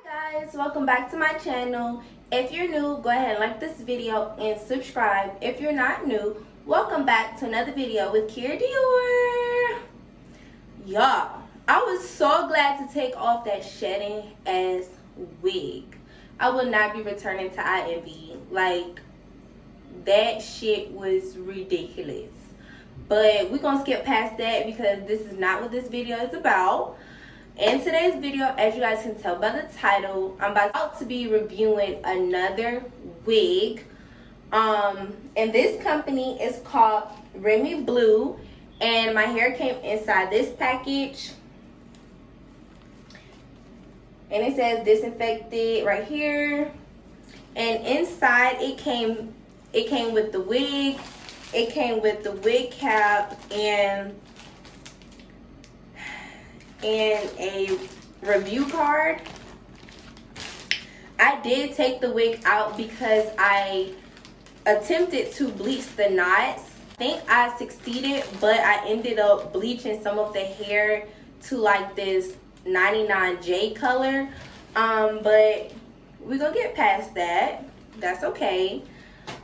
Guys, welcome back to my channel. If you're new, go ahead and like this video and subscribe. If you're not new, welcome back to another video with Kera Dior. Y'all, I was so glad to take off that shedding ass wig. I will not be returning to INV. Like, that shit was ridiculous. But we're gonna skip past that because this is not what this video is about. In today's video, as you guys can tell by the title, I'm about to be reviewing another wig. And this company is called REMY BLUE, and my hair came inside this package. And it says disinfected right here. And inside it came with the wig. It came with the wig cap and a review card. I did take the wig out because I attempted to bleach the knots. I think I succeeded, but I ended up bleaching some of the hair to like this 99J color. But we're gonna get past that. That's okay.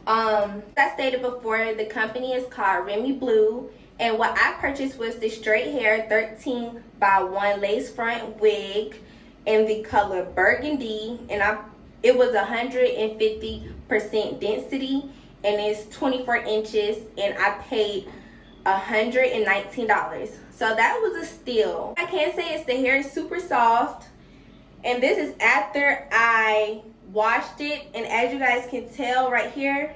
As I stated before, the company is called REMY BLUE. And what I purchased was the straight hair 13x1 lace front wig in the color Burgundy. And it was 150% density and it's 24 inches. And I paid $119. So that was a steal. I can say the hair is super soft. And this is after I washed it. And as you guys can tell right here,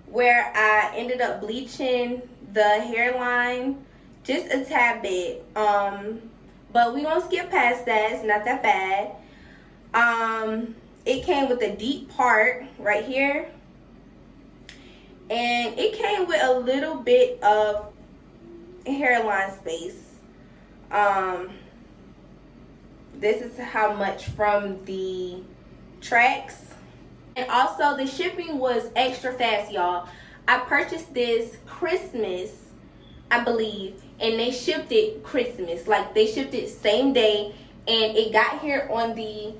where I ended up bleaching the hairline just a tad bit, but we gonna skip past that. It's not that bad. It came with a deep part right here, and it came with a little bit of hairline space. This is how much from the tracks. And also the shipping was extra fast, y'all. I purchased this Christmas, I believe, and they shipped it Christmas. Like, they shipped it same day, and it got here on the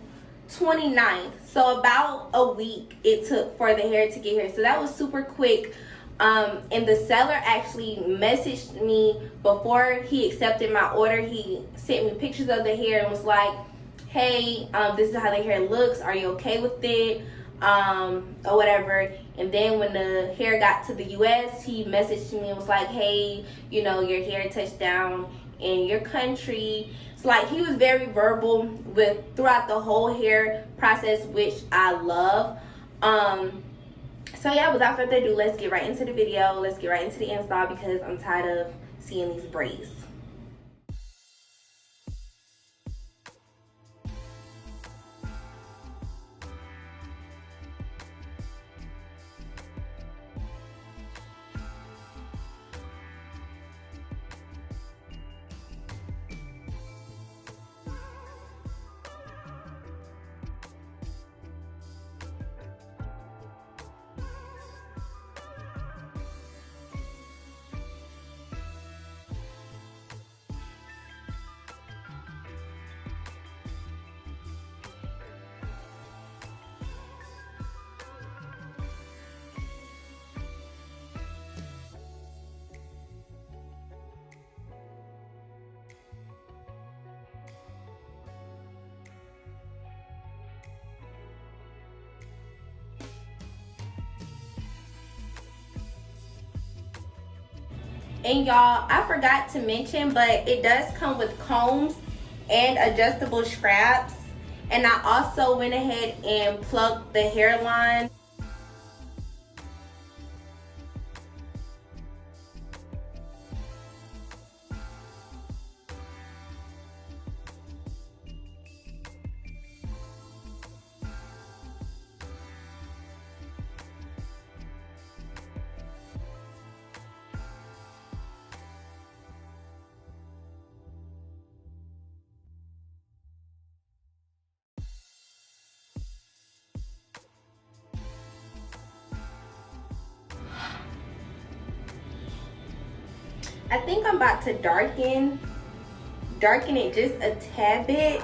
29th. So about a week it took for the hair to get here. So that was super quick. And the seller actually messaged me before he accepted my order. He sent me pictures of the hair and was like, hey, this is how the hair looks. Are you okay with it? Or whatever. And then when the hair got to the US, he messaged me and was like, hey, you know, your hair touched down in your country. It's like he was very verbal throughout the whole hair process, which I love. So yeah, without further ado, let's get right into the video. Let's get right into the install because I'm tired of seeing these braids. And y'all, I forgot to mention, but it does come with combs and adjustable straps. And I also went ahead and plucked the hairline. I think I'm about to darken it just a tad bit.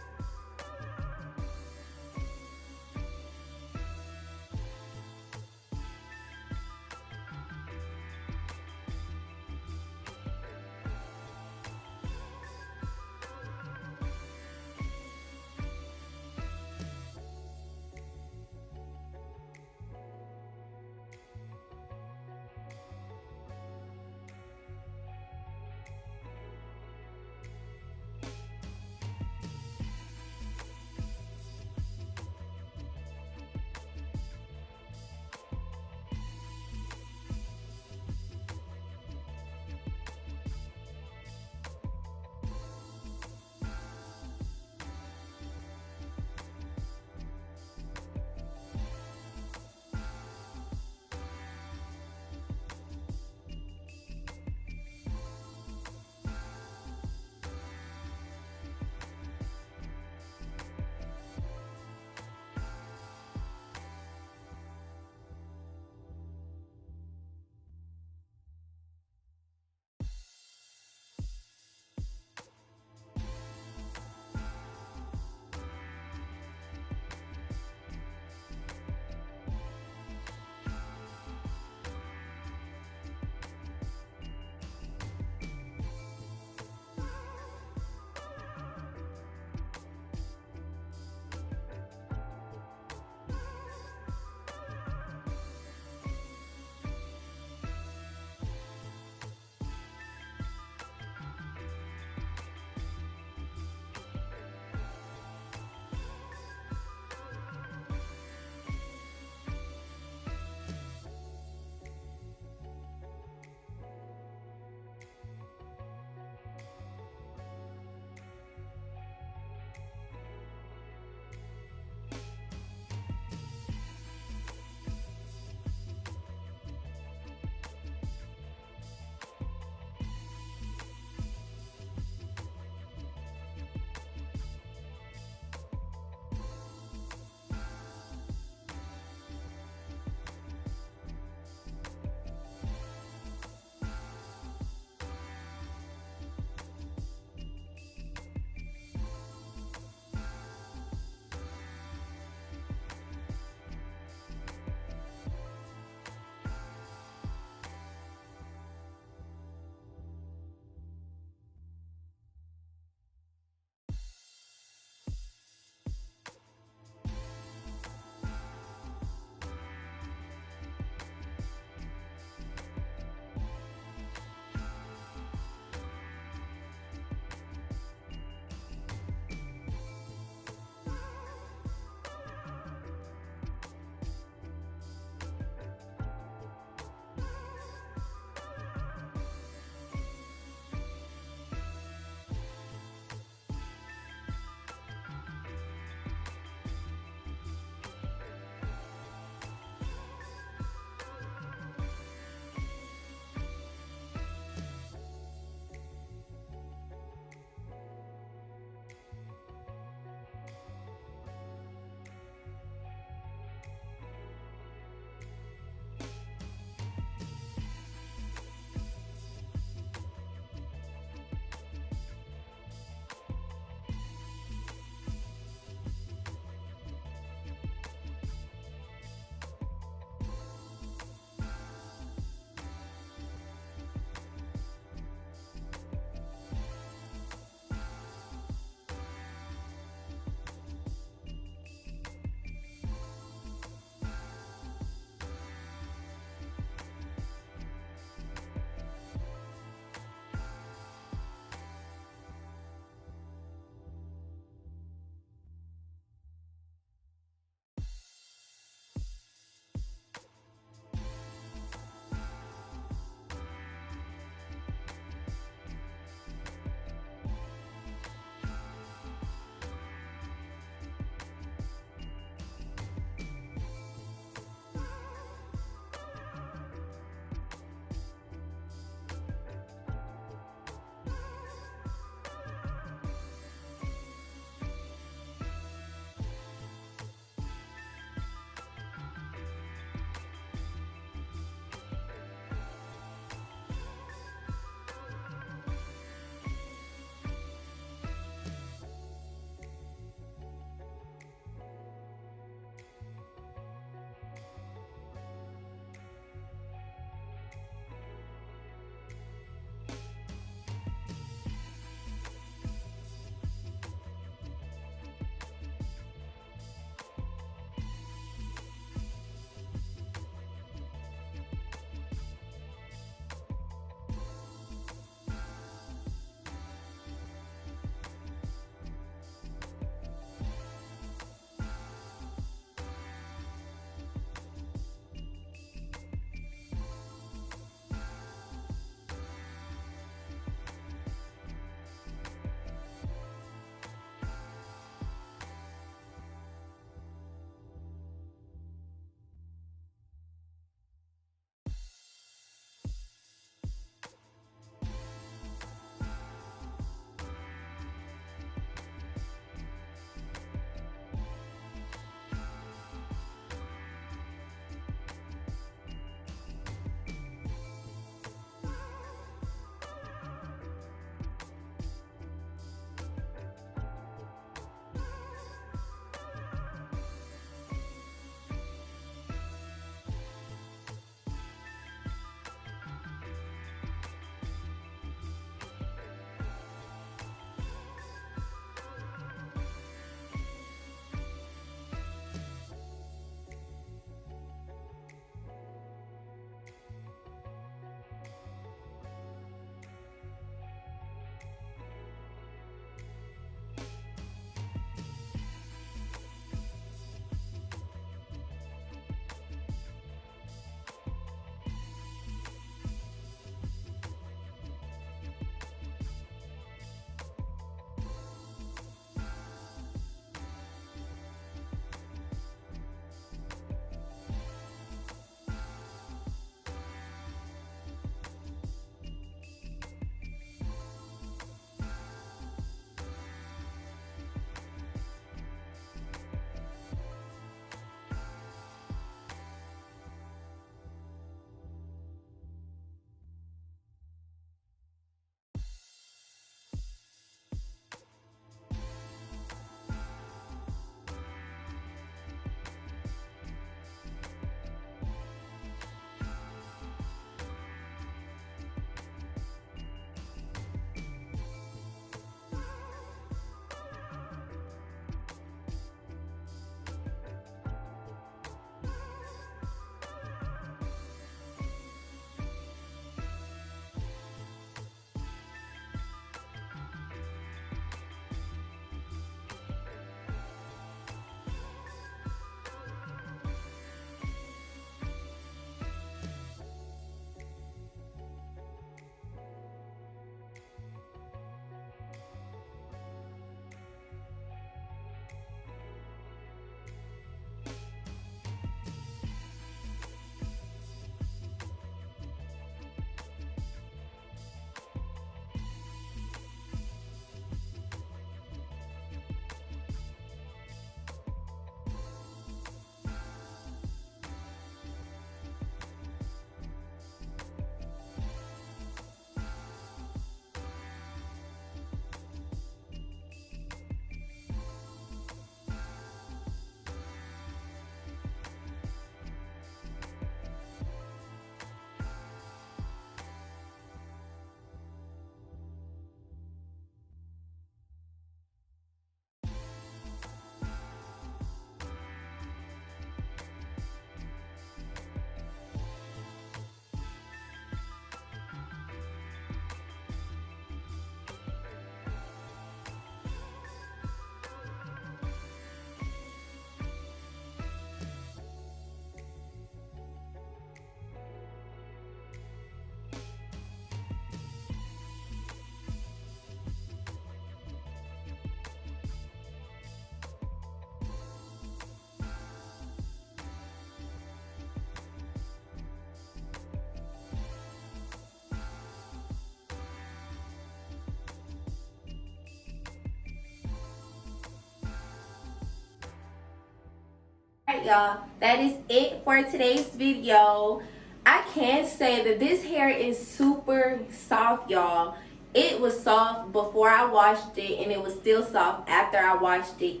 Alright, y'all, that is it for today's video. I can say that this hair is super soft, y'all. It was soft before I washed it, and it was still soft after I washed it,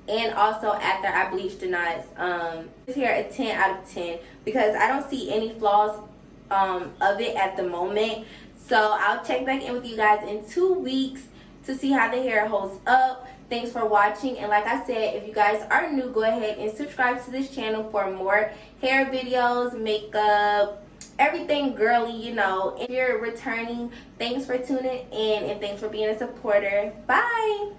and also after I bleached the knots. This hair a 10 out of 10 because I don't see any flaws of it at the moment. So I'll check back in with you guys in 2 weeks to see how the hair holds up. Thanks for watching, and like I said, if you guys are new, go ahead and subscribe to this channel for more hair videos, makeup, everything girly, you know. If you're returning, thanks for tuning in, and thanks for being a supporter. Bye.